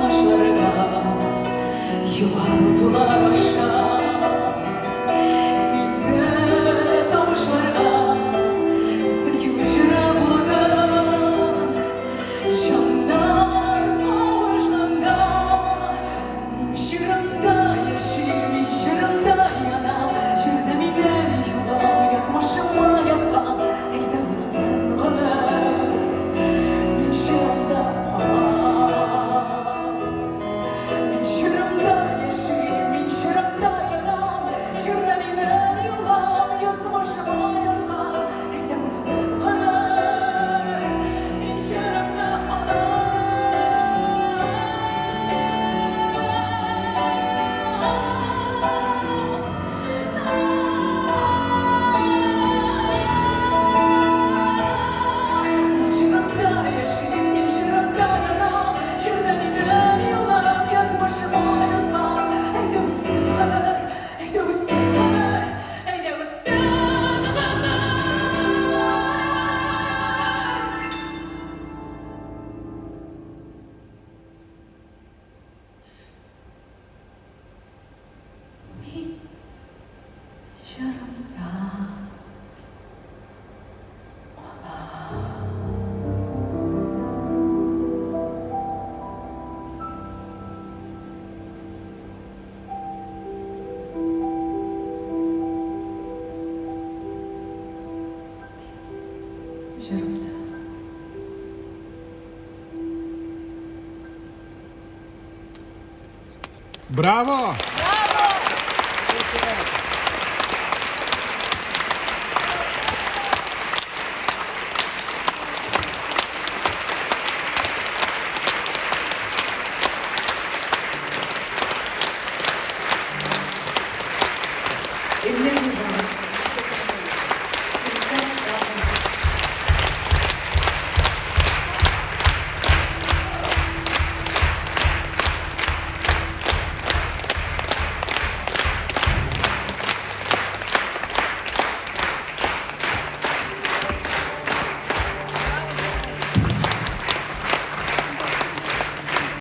savaşlarına yuvardılar aşağı. İlde tamışlarına sevgilim burada. Şanlar kavuşanda min şırımda yaşayım, min şırımda yanam. Yerdemine mi yuvam, yazmışıma yazgam. Eyde bitsin ömür, min şırımda kalan. Min şırımda yaşayım, min şırımda yanam. Yerdemine mi yuvam, yazmışıma yazgam. Eyde bitsin ömür, min şırımda kalan. Min şırımda yaşayım, min şırımda yanam. Yerdemine mi yuvam, yazmışıma yazgam. Eyde bitsin ömür, eyde bitsin ömür, eyde bitsin ömür. Min şırımda şırımda. Bravo! Bravo!